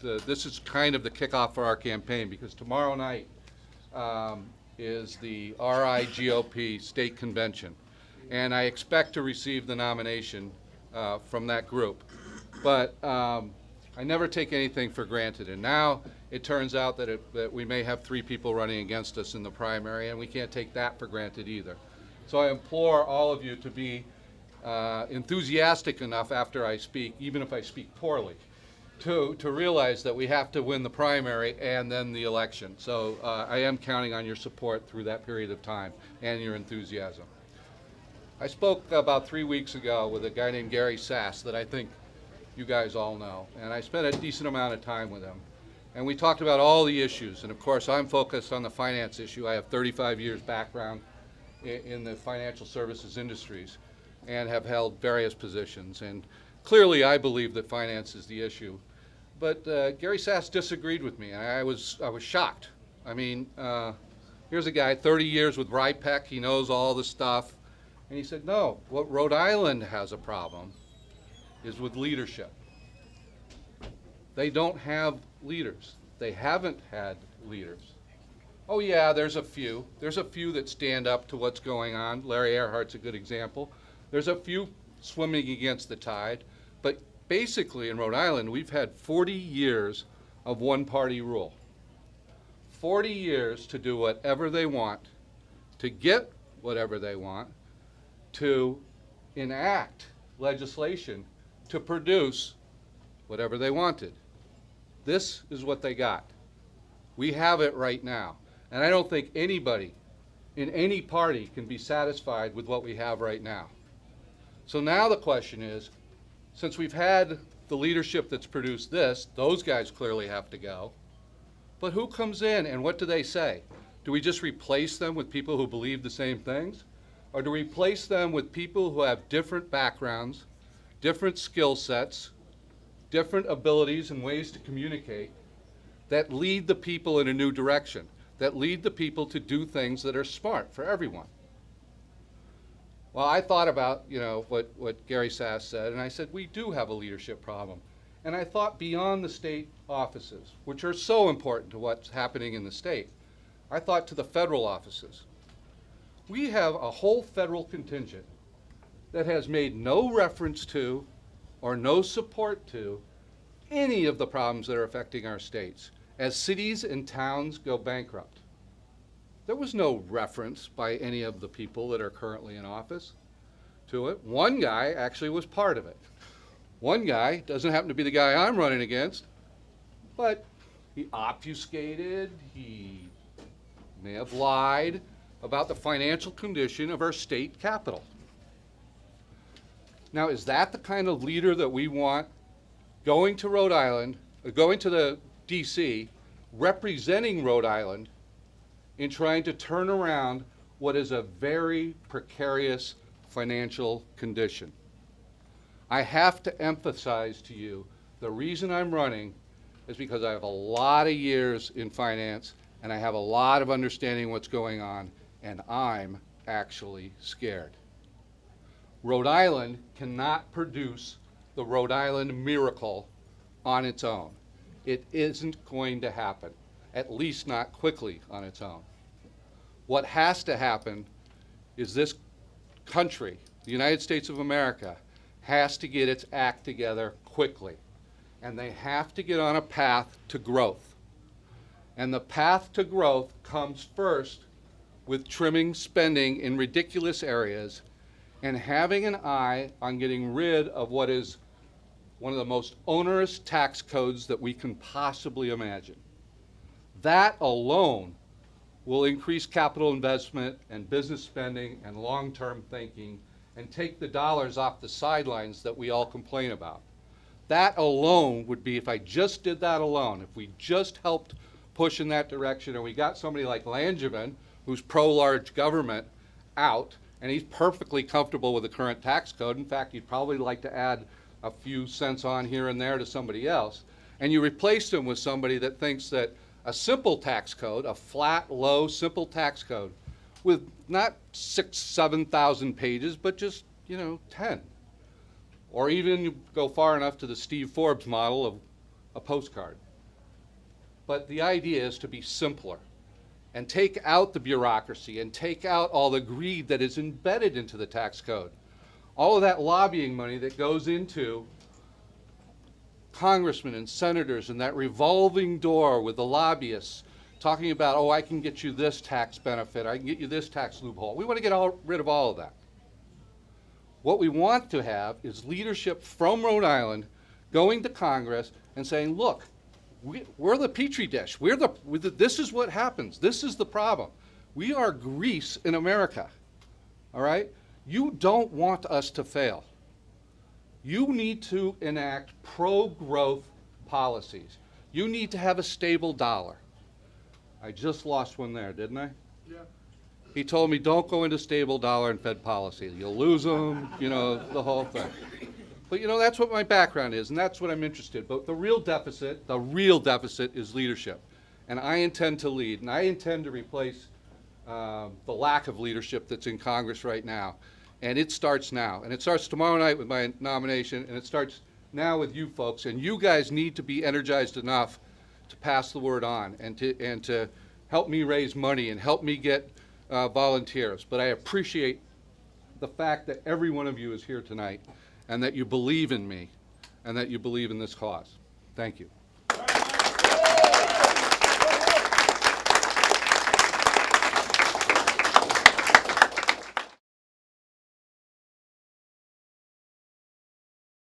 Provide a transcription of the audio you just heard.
this is kind of the kickoff for our campaign, because tomorrow night is the RI GOP state convention, and I expect to receive the nomination from that group. But I never take anything for granted, and now it turns out that we may have 3 people running against us in the primary, and we can't take that for granted either. So I implore all of you to be enthusiastic enough after I speak, even if I speak poorly, to realize that we have to win the primary and then the election. So I am counting on your support through that period of time and your enthusiasm. I spoke about 3 weeks ago with a guy named Gary Sass that I think you guys all know, and I spent a decent amount of time with him. And we talked about all the issues, and of course I'm focused on the finance issue. I have 35 years background in the financial services industries and have held various positions, and clearly I believe that finance is the issue. But Gary Sass disagreed with me, and I was shocked. I mean, here's a guy, 30 years with RIPEC, he knows all the stuff, and he said, no, what Rhode Island has a problem is with leadership. They don't have leaders. They haven't had leaders. Oh yeah, there's a few. There's a few that stand up to what's going on. Larry Earhart's a good example. There's a few swimming against the tide, but basically in Rhode Island we've had 40 years of one-party rule. 40 years to do whatever they want, to get whatever they want, to enact legislation to produce whatever they wanted. This is what they got. We have it right now. And I don't think anybody in any party can be satisfied with what we have right now. So now the question is, since we've had the leadership that's produced this, those guys clearly have to go. But who comes in and what do they say? Do we just replace them with people who believe the same things? Or do we replace them with people who have different backgrounds, different skill sets, different abilities and ways to communicate that lead the people in a new direction, that lead the people to do things that are smart for everyone? Well, I thought about, what Gary Sass said, and I said, we do have a leadership problem. And I thought beyond the state offices, which are so important to what's happening in the state. I thought to the federal offices. We have a whole federal contingent that has made no reference to or no support to any of the problems that are affecting our states as cities and towns go bankrupt. There was no reference by any of the people that are currently in office to it. One guy actually was part of it. One guy doesn't happen to be the guy I'm running against, but he obfuscated, he may have lied about the financial condition of our state capital. Now, is that the kind of leader that we want going to Rhode Island, going to the DC, representing Rhode Island in trying to turn around what is a very precarious financial condition? I have to emphasize to you, the reason I'm running is because I have a lot of years in finance and I have a lot of understanding what's going on, and I'm actually scared. Rhode Island cannot produce the Rhode Island miracle on its own. It isn't going to happen, at least not quickly on its own. What has to happen is this country, the United States of America, has to get its act together quickly. And they have to get on a path to growth. And the path to growth comes first with trimming spending in ridiculous areas and having an eye on getting rid of what is one of the most onerous tax codes that we can possibly imagine. That alone will increase capital investment and business spending and long-term thinking and take the dollars off the sidelines that we all complain about. That alone would be, if I just did that alone, if we just helped push in that direction, and we got somebody like Langevin, who's pro-large government, out, and he's perfectly comfortable with the current tax code. In fact, he'd probably like to add a few cents on here and there to somebody else. And you replaced him with somebody that thinks that a simple tax code, a flat, low, simple tax code, with not 6,000, 7,000 pages, but just, 10. Or even you go far enough to the Steve Forbes model of a postcard. But the idea is to be simpler and take out the bureaucracy and take out all the greed that is embedded into the tax code. All of that lobbying money that goes into congressmen and senators and that revolving door with the lobbyists talking about, oh, I can get you this tax benefit, I can get you this tax loophole. We want to get rid of all of that. What we want to have is leadership from Rhode Island going to Congress and saying, look, we're the petri dish. This is what happens. This is the problem. We are Greece in America, all right? You don't want us to fail. You need to enact pro-growth policies. You need to have a stable dollar. I just lost one there, didn't I? Yeah. He told me, don't go into stable dollar and Fed policy. You'll lose them, you know, the whole thing. But, you know, that's what my background is, and that's what I'm interested in. But the real deficit is leadership. And I intend to lead, and I intend to replace the lack of leadership that's in Congress right now. And it starts now. And it starts tomorrow night with my nomination, and it starts now with you folks. And you guys need to be energized enough to pass the word on and to help me raise money and help me get volunteers. But I appreciate the fact that every one of you is here tonight and that you believe in me and that you believe in this cause. Thank you.